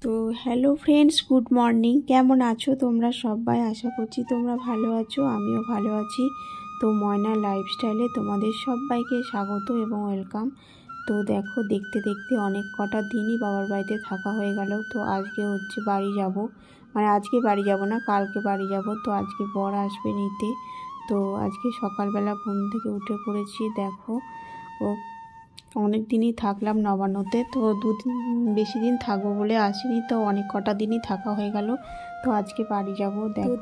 তো hello friends, good morning. কেমন আছো তোমরা সবাই? আশা করছি তোমরা ভালো আছো, আমিও ভালো আছি। তো ময়না লাইফস্টাইলে তোমাদের সবাইকে স্বাগত এবং ওয়েলকাম। তো দেখো, দেখতে দেখতে অনেক কটা দিনই বাবার বাড়িতে থাকা হয়ে গেল। তো আজকে হচ্ছে বাড়ি যাব, মানে আজকে বাড়ি যাব না, কালকে বাড়ি যাব। তো আজকে বর আসবে নিতে। তো আজকে সকালবেলা ঘুম থেকে উঠে পড়েছি। দেখো, ও অনেক দিনই থাকলাম নবান্নতে। তো বেশি দিন থাকবো বলে আসিনি, তো অনেক কটা দিনই থাকা হয়ে গেল। তো আজকে বাড়ি যাব।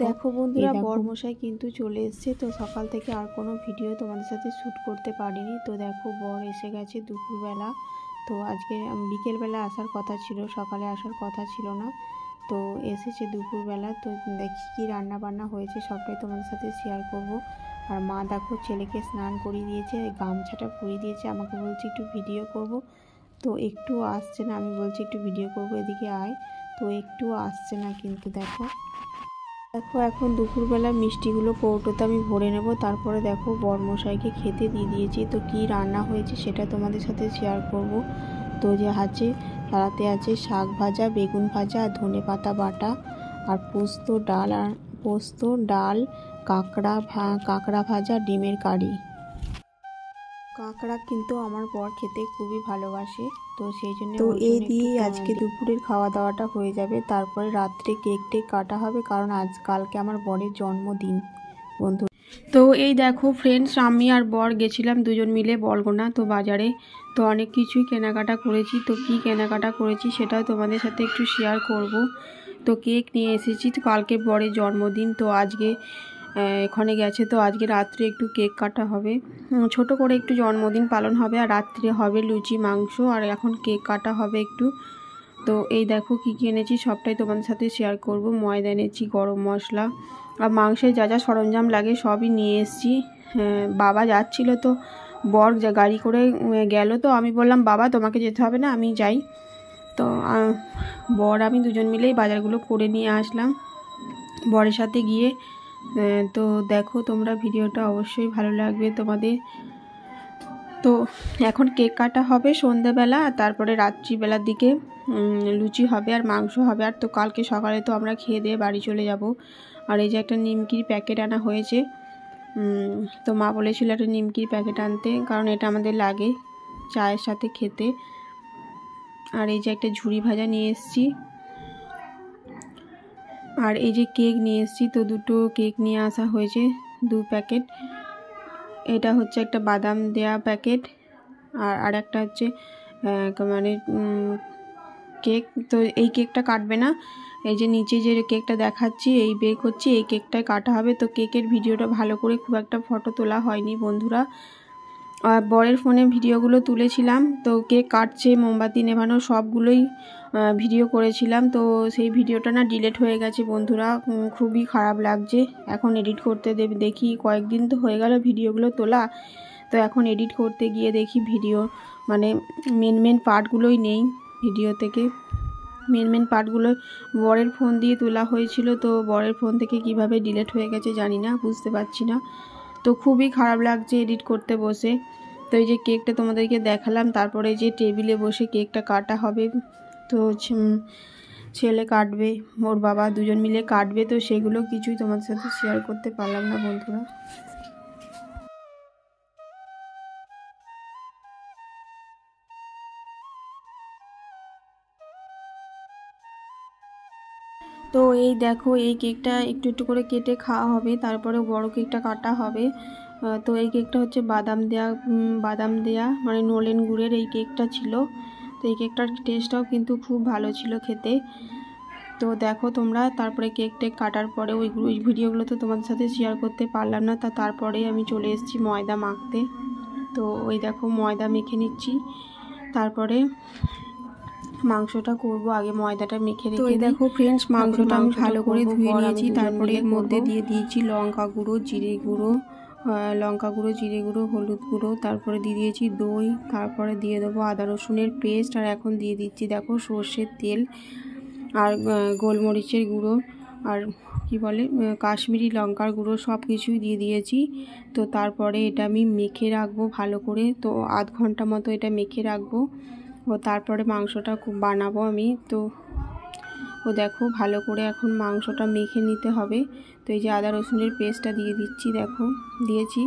দেখো বন্ধুরা, বরমশাই কিন্তু চলে এসছে। তো সকাল থেকে আর কোনো ভিডিও তোমাদের সাথে শ্যুট করতে পারিনি। তো দেখো, বর এসে গেছে দুপুরবেলা। তো আজকে বিকেলবেলা আসার কথা ছিল, সকালে আসার কথা ছিল না। তো এসেছে দুপুরবেলা। তো দেখি কী রান্না বান্না হয়েছে সবটাই তোমাদের সাথে শেয়ার করব। আর মা দেখো, ছেলেকে স্নান করিয়ে দিয়েছে, গামছাটা পরিয়ে দিয়েছে, আমাকে বলছে একটু ভিডিও করব। তো একটু আসছে না, আমি বলছি একটু ভিডিও করব, এদিকে আয়। তো একটু আসছে না, কিন্তু দেখো এখন দুপুরবেলা মিষ্টিগুলো কৌটোতে আমি ভরে নেব। তারপরে দেখো, বরমশাইকে খেতে দিয়ে দিয়েছি। তো কি রান্না হয়েছে সেটা তোমাদের সাথে শেয়ার করব। তো যে সারাতে আছে শাক ভাজা, বেগুন ভাজা, আর ধনে পাতা বাটা, আর পোস্ত ডাল, কাঁকড়া ভাজা, ডিমের কারি। কাঁকড়া কিন্তু আমার বর খেতে খুবই ভালোবাসে। তো সেই জন্য এই দিয়ে আজকে দুপুরের খাওয়া দাওয়াটা হয়ে যাবে। তারপরে রাত্রে কেক কাটা হবে, কারণ কালকে আমার বরের জন্মদিন বন্ধু। তো এই দেখো ফ্রেন্ডস, আমি আর বর গেছিলাম দুজন মিলে বলগোনা তো বাজারে। তো অনেক কিছুই কেনাকাটা করেছি। তো কি কেনাকাটা করেছি সেটাও তোমাদের সাথে একটু শেয়ার করব। তো কেক নিয়ে এসেছি, তো কালকে বরের জন্মদিন। তো আজকে এখানে গেছে, তো আজকে রাত্রে একটু কেক কাটা হবে, ছোট করে একটু জন্মদিন পালন হবে। আর রাত্রে হবে লুচি মাংস, আর এখন কেক কাটা হবে একটু। তো এই দেখো কী কী এনেছি সবটাই তোমাদের সাথে শেয়ার করব। ময়দা এনেছি, গরম মশলা, আর মাংসের যা যা সরঞ্জাম লাগে সবই নিয়ে এসেছি। বাবা যাচ্ছিল, তো বর গাড়ি করে গেল। তো আমি বললাম, বাবা তোমাকে যেতে হবে না, আমি যাই। তো বর আমি দুজন মিলেই বাজারগুলো করে নিয়ে আসলাম বরের সাথে গিয়ে। তো দেখো তোমরা, ভিডিওটা অবশ্যই ভালো লাগবে তোমাদের। তো এখন কেক কাটা হবে সন্ধ্যেবেলা, আর তারপরে রাত্রিবেলার দিকে লুচি হবে আর মাংস হবে। আর তো কালকে সকালে তো আমরা খেয়ে দিয়ে বাড়ি চলে যাব। আর এই যে একটা নিমকির প্যাকেট আনা হয়েছে। তো মা বলেছিল একটা নিমকির প্যাকেট আনতে, কারণ এটা আমাদের লাগে চায়ের সাথে খেতে। আর এই যে একটা ঝুড়ি ভাজা নিয়ে এসেছি। আর এই যে কেক নিয়ে এসেছি, তো দুটো কেক নিয়ে আসা হয়েছে, 2 প্যাকেট। এটা হচ্ছে একটা বাদাম দেয়া প্যাকেট, আর একটা হচ্ছে মানে কেক। তো এই কেকটা কাটবে না, এই যে নিচে যে কেকটা দেখাচ্ছি এই বেক হচ্ছে, এই কেকটাই কাটা হবে। তো কেকের ভিডিওটা ভালো করে খুব একটা ফটো তোলা হয়নি বন্ধুরা। বরের ফোনে ভিডিওগুলো তুলেছিলাম। তো কেক কাটছে, মোমবাতি নেভানো সবগুলোই ভিডিও করেছিলাম। তো সেই ভিডিওটা না ডিলিট হয়ে গেছে বন্ধুরা, খুবই খারাপ লাগছে। এখন এডিট করতে দেখি, কয়েকদিন তো হয়ে গেল ভিডিওগুলো তোলা। তো এখন এডিট করতে গিয়ে দেখি ভিডিও মানে মেন পার্টগুলোই নেই ভিডিও থেকে। মেন পার্টগুলো বরের ফোন দিয়ে তোলা হয়েছিল। তো বরের ফোন থেকে কিভাবে ডিলিট হয়ে গেছে জানি না, বুঝতে পারছি না। তো খুবই খারাপ লাগছে এডিট করতে বসে। তো এই যে কেকটা তোমাদেরকে দেখালাম, তারপরে যে টেবিলে বসে কেকটা কাটা হবে। তো ছেলে কাটবে, ওর বাবা, দুজন মিলে কাটবে। তো সেগুলো কিছুই তোমাদের সাথে শেয়ার করতে পারলাম না বন্ধুরা। তো এই দেখো, এই কেকটা একটু একটু করে কেটে খাওয়া হবে, তারপরে বড় কেকটা কাটা হবে। তো এই কেকটা হচ্ছে বাদাম দেয়া মানে নলেন গুড়ের এই কেকটা ছিল। তো এই কেকটার টেস্টটাও কিন্তু খুব ভালো ছিল খেতে। তো দেখো তোমরা, তারপরে কেক কাটার পরে ওই ভিডিওগুলো তো তোমাদের সাথে শেয়ার করতে পারলাম না। তারপরে আমি চলে এসেছি ময়দা মাখতে। তো ওই দেখো ময়দা মেখে নিচ্ছি, তারপরে মাংসটা করব। আগে ময়দাটা মেখে রেখে দিই। দেখো ফ্রেন্ডস, মাংসটা আমি ভালো করে ধুয়ে নিয়েছি। তারপরে এর মধ্যে দিয়ে দিয়েছি লঙ্কা গুঁড়ো, জিরে গুঁড়ো, হলুদ গুঁড়ো, তারপরে দিয়ে দিয়েছি দই, তারপরে দিয়ে দেবো আদা রসুনের পেস্ট, আর এখন দিয়ে দিচ্ছি দেখো সর্ষের তেল, আর গোলমরিচের গুঁড়ো, আর কি বলে কাশ্মীরি লঙ্কার গুঁড়ো, সব কিছুই দিয়ে দিয়েছি। তো তারপরে এটা আমি মেখে রাখবো ভালো করে। তো আধ ঘন্টা মতো এটা মেখে রাখবো। ও তারপরে মাংসটা খুব বানাবো আমি। তো তো দেখো ভালো করে এখন মাংসটা মেখে নিতে হবে। তো এই যে আদা রসুনের পেস্টটা দিয়ে দিচ্ছি, দেখো দিয়েছি।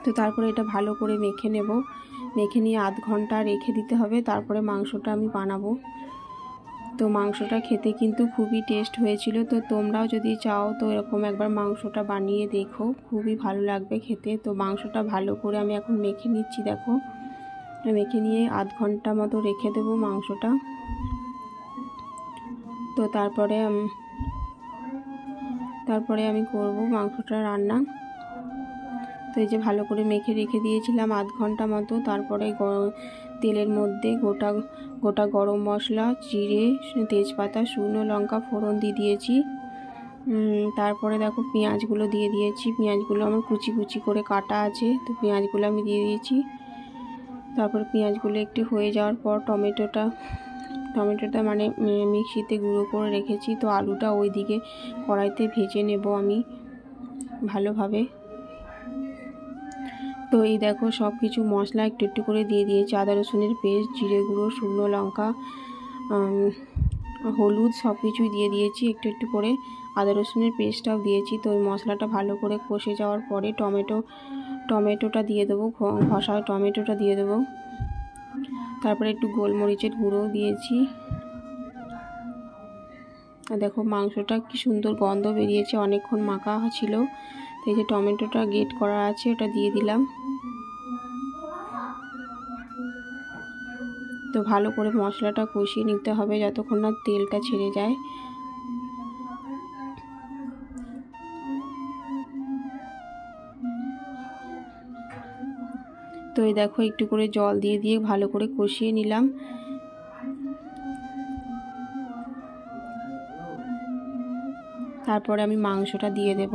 তো তারপরে এটা ভালো করে মেখে নেব, মেখে নিয়ে আধ ঘন্টা রেখে দিতে হবে, তারপরে মাংসটা আমি বানাবো। তো মাংসটা খেতে কিন্তু খুবই টেস্ট হয়েছিল। তো তোমরাও যদি চাও তো এরকম একবার মাংসটা বানিয়ে দেখো, খুবই ভালো লাগবে খেতে। তো মাংসটা ভালো করে আমি এখন মেখে নিচ্ছি, দেখো মেখে নিয়ে আধ ঘন্টা মতো রেখে দেবো মাংসটা। তো তারপরে আমি করব মাংসটা রান্না। তো এই যে ভালো করে মেখে রেখে দিয়েছিলাম আধ ঘন্টা মতো। তারপরে তেলের মধ্যে গোটা গরম মশলা, জিরে, তেজপাতা, শুকনো লঙ্কা ফোড়ন দিয়ে দিয়েছি। তারপরে দেখো পেঁয়াজগুলো দিয়ে দিয়েছি। পেঁয়াজগুলো আমার কুচি কুচি করে কাটা আছে, তো পেঁয়াজগুলো আমি দিয়ে দিয়েছি। তারপর পেঁয়াজগুলো একটু হয়ে যাওয়ার পর টমেটোটা মানে মিক্সিতে গুঁড়ো করে রেখেছি। তো আলুটা ওইদিকে কড়াইতে ভেজে নেব আমি ভালোভাবে। তো এই দেখো সব কিছু মশলা একটু একটু করে দিয়ে দিয়েছি, আদা রসুনের পেস্ট, জিরে গুঁড়ো, শুকনো লঙ্কা, হলুদ সব কিছুই দিয়ে দিয়েছি একটু একটু করে, আদা রসুনের পেস্টটাও দিয়েছি। তো ওই মশলাটা ভালো করে কষে যাওয়ার পরে টমেটোটা দিয়ে দেবো, ঘষা টমেটোটা দিয়ে দেবো। তারপরে একটু গোলমরিচের গুঁড়ো দিয়েছি। দেখো মাংসটা কি সুন্দর গন্ধ বেরিয়েছে, অনেকক্ষণ মাখা ছিল। তো এই যে টমেটোটা গ্রেট করা আছে ওটা দিয়ে দিলাম। তো ভালো করে মশলাটা কষিয়ে নিতে হবে যতক্ষণ না তেলটা ছেড়ে যায়। তো এই দেখো একটু করে জল দিয়ে দিয়ে ভালো করে কষিয়ে নিলাম। তারপরে আমি মাংসটা দিয়ে দেব।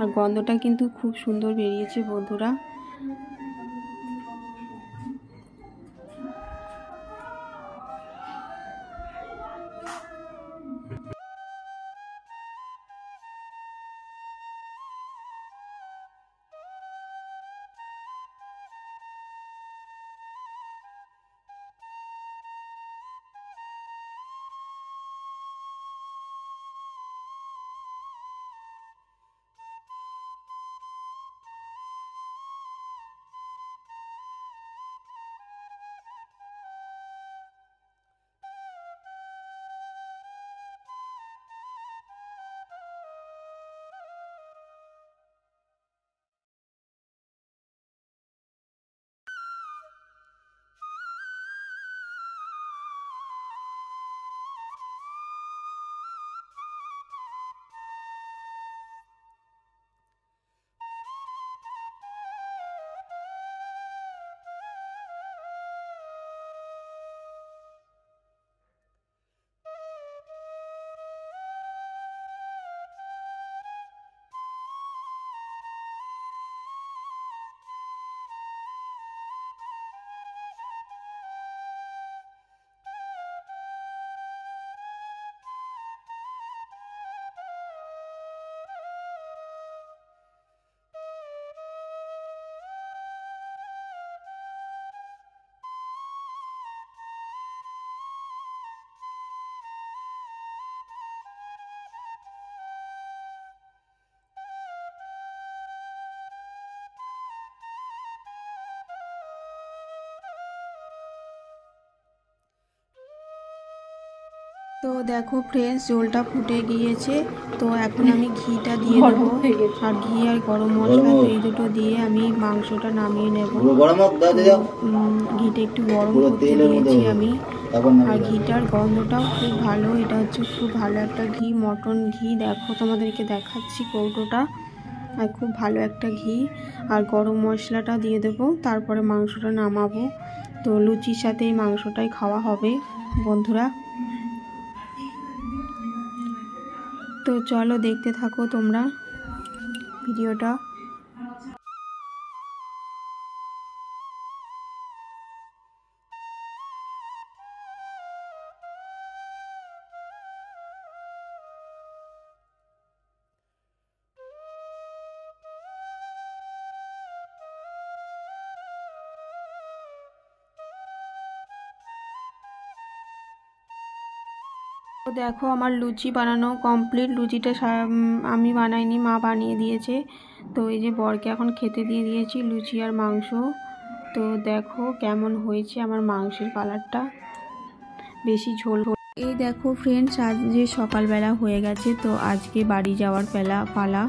আর গন্ধটা কিন্তু খুব সুন্দর বেরিয়েছে বন্ধুরা। তো দেখো ফ্রেন্ডস ঝোলটা ফুটে গিয়েছে। তো এখন আমি ঘিটা দিয়ে দেবো, আর ঘি আর গরম মশলা তো এই দুটো দিয়ে আমি মাংসটা নামিয়ে নেব। ঘিটা একটু গরম করতে দিয়েছি আমি, আর ঘিটার গন্ধটাও খুব ভালো। এটা হচ্ছে খুব ভালো একটা ঘি, মটন ঘি। দেখো তোমাদেরকে দেখাচ্ছি কৌটোটা, আর খুব ভালো একটা ঘি। আর গরম মশলাটা দিয়ে দেবো, তারপরে মাংসটা নামাবো। তো লুচির সাথে এই মাংসটাই খাওয়া হবে বন্ধুরা। তো চলো দেখতে থাকো তোমরা ভিডিওটা। তো দেখো আমার লুচি বানানো কমপ্লিট। লুচিটা আমি বানাইনি, মা বানিয়ে দিয়েছে। তো এই যে বরকে এখন খেতে দিয়ে দিয়েছি লুচি আর মাংস। তো দেখো কেমন হয়েছে আমার মাংসের কালারটা, বেশি ঝোল। এই দেখো ফ্রেন্ডস, আজ যে সকালবেলা হয়ে গেছে, তো আজকে বাড়ি যাওয়ার পালা।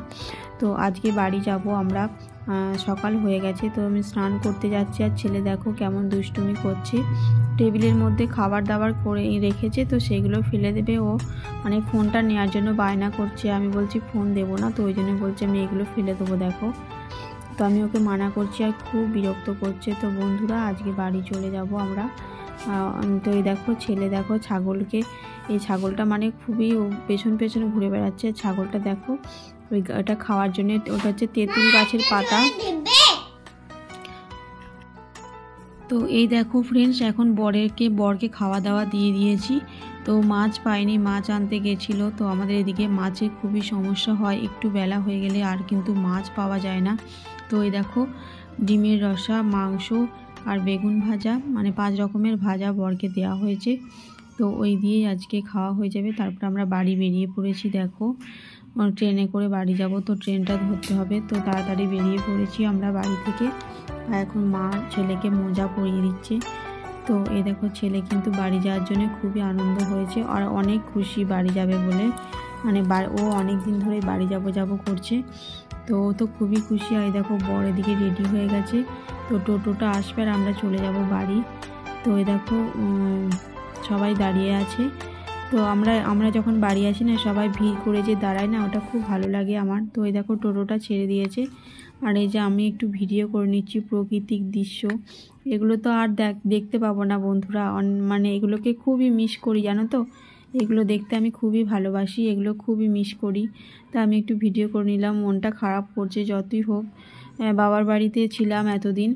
তো আজকে বাড়ি যাব আমরা, সকাল হয়ে গেছে। তো আমি স্নান করতে যাচ্ছি, আর ছেলে দেখো কেমন দুষ্টুমি করছে। টেবিলের মধ্যে খাবার দাবার করে রেখেছে, তো সেগুলো ফেলে দেবে ও, মানে ফোনটা নেওয়ার জন্য বায়না করছে। আমি বলছি ফোন দেবো না, তো ওই জন্য বলছে আমি এগুলো ফেলে দেবো দেখো। তো আমি ওকে মানা করছি, আর খুব বিরক্ত করছে। তো বন্ধুরা আজকে বাড়ি চলে যাব আমরা। তো এই দেখো ছেলে দেখো ছাগলকে, এই ছাগলটা মানে খুবই পেছন পেছনে ঘুরে বেড়াচ্ছে। ছাগলটা দেখো ওটা খাওয়ার জন্য, ওটা হচ্ছে তেঁতুল গাছের পাতা। তো এই দেখো ফ্রেন্ডস, এখন বরকে খাওয়া দাওয়া দিয়ে দিয়েছি। তো মাছ পাইনি, মাছ আনতে গেছিলো। তো আমাদের এদিকে মাছের খুবই সমস্যা হয়, একটু বেলা হয়ে গেলে আর কিন্তু মাছ পাওয়া যায় না। তো এই দেখো ডিমের রসা, মাংস আর বেগুন ভাজা, মানে 5 রকমের ভাজা বরকে দেওয়া হয়েছে। তো ওই দিয়েই আজকে খাওয়া হয়ে যাবে। তারপর আমরা বাড়ি বেরিয়ে পড়েছি। দেখো ট্রেনে করে বাড়ি যাব, তো ট্রেনটা ধরতে হবে। তো তাড়াতাড়ি বেরিয়ে পড়েছি আমরা বাড়ি থেকে। আর এখন মা ছেলেকে মোজা পরিয়ে দিচ্ছে। তো এই দেখো ছেলে কিন্তু বাড়ি যাওয়ার জন্য খুবই আনন্দ হয়েছে, আর অনেক খুশি বাড়ি যাবে বলে। মানে ও অনেক দিন ধরে বাড়ি যাব করছে। তো ও তো খুবই খুশি। আর দেখো বর এদিকে রেডি হয়ে গেছে। তো টোটোটা আসবে আর আমরা চলে যাব বাড়ি। তো এই দেখো সবাই দাঁড়িয়ে আছে। তো আমরা যখন বাড়ি আসি না, সবাই ভিড় করে যে দাঁড়ায় না, ওটা খুব ভালো লাগে আমার। তো এই দেখো টোটোটা ছেড়ে দিয়েছে, আর এই যে আমি একটু ভিডিও করে নিচ্ছি প্রাকৃতিক দৃশ্য। এগুলো তো আর দেখতে পাবো না বন্ধুরা, মানে এগুলোকে খুবই মিস করি জানো তো। এগুলো দেখতে আমি খুবই ভালোবাসি, এগুলো খুবই মিস করি। তা আমি একটু ভিডিও করে নিলাম। মনটা খারাপ করছে যতই হোক, বাবার বাড়িতে ছিলাম এতদিন,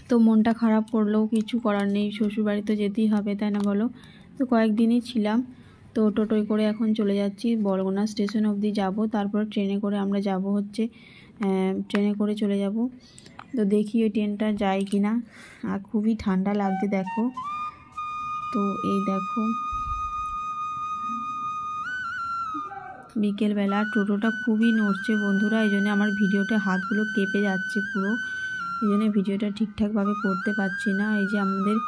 তো মনটা খারাপ করলেও কিছু করার নেই, শ্বশুরবাড়ি তো যেতেই হবে, তাই না বলো। তো কয়েকদিনই ছিলাম। তো টোটোয় করে এখন চলে যাচ্ছি, বরগুনা স্টেশন অবধি যাব। তারপর ট্রেনে করে আমরা যাব হচ্ছে, ট্রেনে করে চলে যাব। তো দেখি ওই ট্রেনটা যায় কি না। আর খুবই ঠান্ডা লাগছে দেখো। তো এই দেখো বিকেলবেলা টোটোটা খুবই নড়ছে বন্ধুরা, এই জন্য আমার ভিডিওতে হাতগুলো কেঁপে যাচ্ছে পুরো। এই জন্য ভিডিওটা ঠিকঠাকভাবে করতে পারছি না। এই যে আমাদের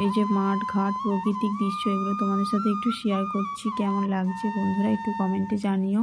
এই যে মাঠ ঘাট প্রাকৃতিক দৃশ্য, এগুলো তোমাদের সাথে একটু শেয়ার করছি। কেমন লাগছে বন্ধুরা একটু কমেন্টে জানিও।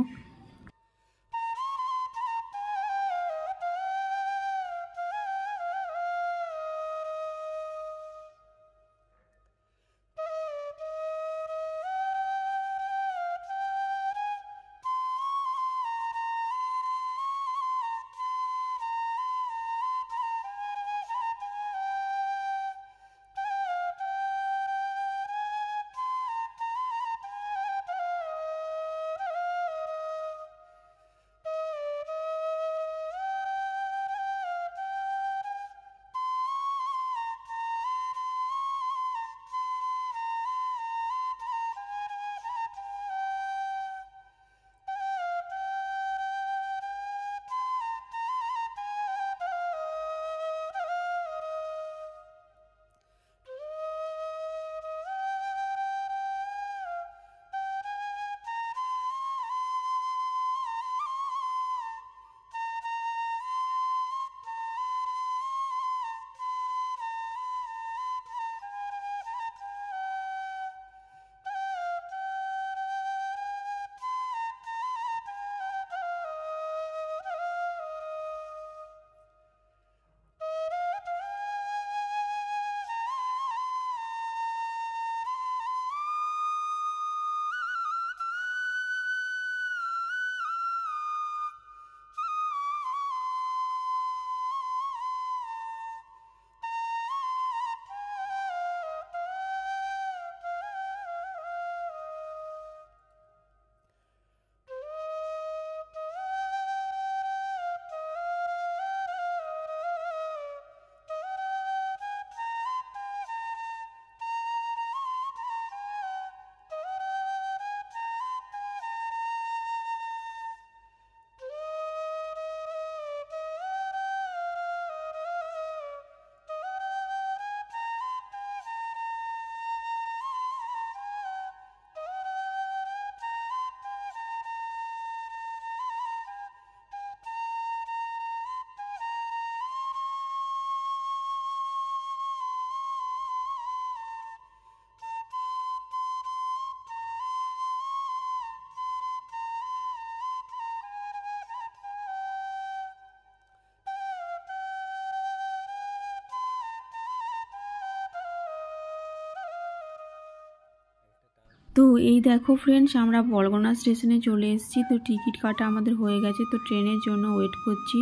তো এই দেখো ফ্রেন্ডস, আমরা বরগোনা স্টেশনে চলে এসেছি। তো টিকিট কাটা আমাদের হয়ে গেছে, তো ট্রেনের জন্য ওয়েট করছি।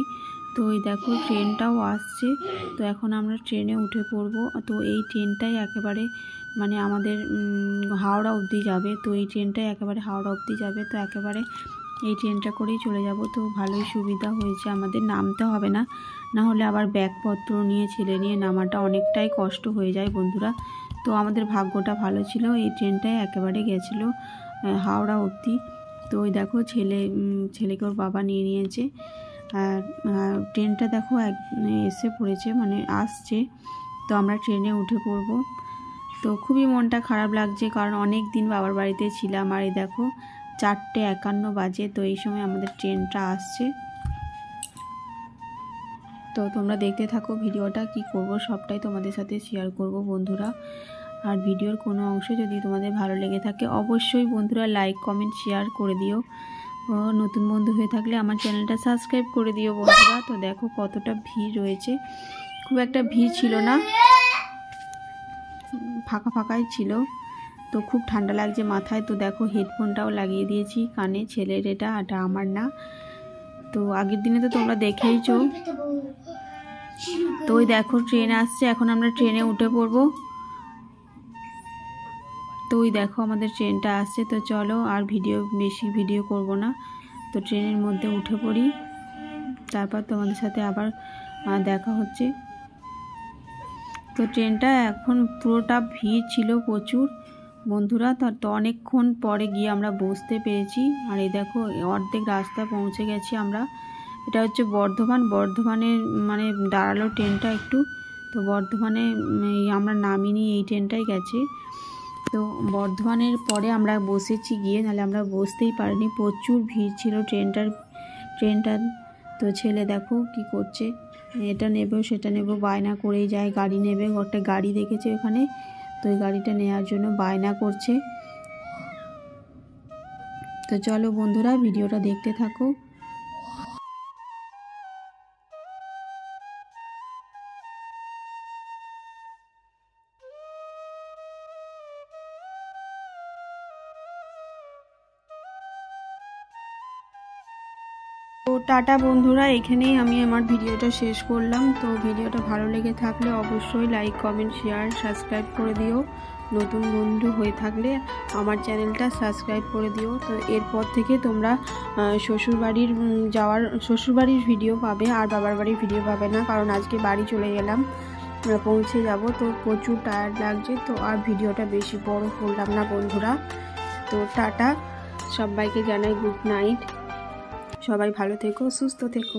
তো এই দেখো ট্রেনটাও আসছে, তো এখন আমরা ট্রেনে উঠে পড়বো। তো এই ট্রেনটাই একেবারে মানে আমাদের হাওড়া অবধি যাবে। তো এই ট্রেনটাই একেবারে হাওড়া অবধি যাবে, তো একেবারে এই ট্রেনটা করেই চলে যাব। তো ভালোই সুবিধা হয়েছে, আমাদের নামতে হবে না, না হলে আবার ব্যাগপত্র নিয়ে ছেলে নিয়ে নামাটা অনেকটাই কষ্ট হয়ে যায় বন্ধুরা। তো আমাদের ভাগ্যটা ভালো ছিল, এই ট্রেনটাই একেবারে গেছিলো হাওড়া অবধি। তো ওই দেখো ছেলেকে ওর বাবা নিয়ে নিয়েছে, আর ট্রেনটা দেখো এসে পড়েছে, মানে আসছে। তো আমরা ট্রেনে উঠে পড়বো। তো খুবই মনটা খারাপ লাগছে, কারণ অনেক দিন বাবার বাড়িতে ছিলাম। আর এই দেখো 4:51 বাজে, তো এই সময় আমাদের ট্রেনটা আসছে। তো তোমরা দেখতে থাকো ভিডিওটা, কি করব সবটাই তোমাদের সাথে শেয়ার করব বন্ধুরা। আর ভিডিওর কোনো অংশ যদি তোমাদের ভালো লেগে থাকে অবশ্যই বন্ধুরা লাইক কমেন্ট শেয়ার করে দিও। নতুন বন্ধু হয়ে থাকলে আমার চ্যানেলটা সাবস্ক্রাইব করে দিও বন্ধুরা। তো দেখো কতটা ভিড় রয়েছে, খুব একটা ভিড় ছিল না, ফাঁকা ফাঁকাই ছিল। তো খুব ঠান্ডা লাগছে মাথায়। তো দেখো হেডফোনটাও লাগিয়ে দিয়েছি কানে, ছেলের এটা আমার না। তো আগের দিনে তো তোমরা দেখেইছো। তো ওই দেখো ট্রেন আসছে, এখন আমরা ট্রেনে উঠে পড়বো। তো ওই দেখো আমাদের ট্রেনটা আসছে। তো চলো আর বেশি ভিডিও করব না, তো ট্রেনের মধ্যে উঠে পড়ি, তারপর তোমাদের সাথে আবার দেখা হচ্ছে। তো ট্রেনটা এখন পুরোটা ভিড় ছিল প্রচুর বন্ধুরা। তো অনেকক্ষণ পরে গিয়ে আমরা বসতে পেরেছি। আর এই দেখো অর্ধেক রাস্তা পৌঁছে গেছি আমরা। এটা হচ্ছে বর্ধমানে মানে দাঁড়ালো ট্রেনটা একটু। তো বর্ধমানে আমরা নামিনি, এই ট্রেনটাই গেছে। তো বর্ধমানের পরে আমরা বসেছি গিয়ে, নাহলে আমরা বসতেই পারিনি, প্রচুর ভিড় ছিল ট্রেনটার। তো ছেলে দেখো কি করছে, এটা নেব সেটা নেব বায়না করেই যায়, গাড়ি নেবে। একটা গাড়ি দেখেছে ওখানে, তো ওই গাড়িটা নেওয়ার জন্য বায়না করছে। তো চলো বন্ধুরা ভিডিওটা দেখতে থাকো। তো টাটা বন্ধুরা, এখানেই আমি আমার ভিডিওটা শেষ করলাম। তো ভিডিওটা ভালো লেগে থাকলে অবশ্যই লাইক কমেন্ট শেয়ার সাবস্ক্রাইব করে দিও। নতুন বন্ধু হয়ে থাকলে আমার চ্যানেলটা সাবস্ক্রাইব করে দিও। তো এরপর থেকে তোমরা শ্বশুরবাড়ির ভিডিও পাবে, আর বাবার বাড়ির ভিডিও পাবে না, কারণ আজকে বাড়ি চলে গেলাম, পৌঁছে যাব। তো প্রচুর টায়ার্ড লাগছে, তো আর ভিডিওটা বেশি বড় করলাম না বন্ধুরা। তো টাটা, সবাইকে জানাই গুড নাইট। সবাই ভালো থেকো, সুস্থ থেকো।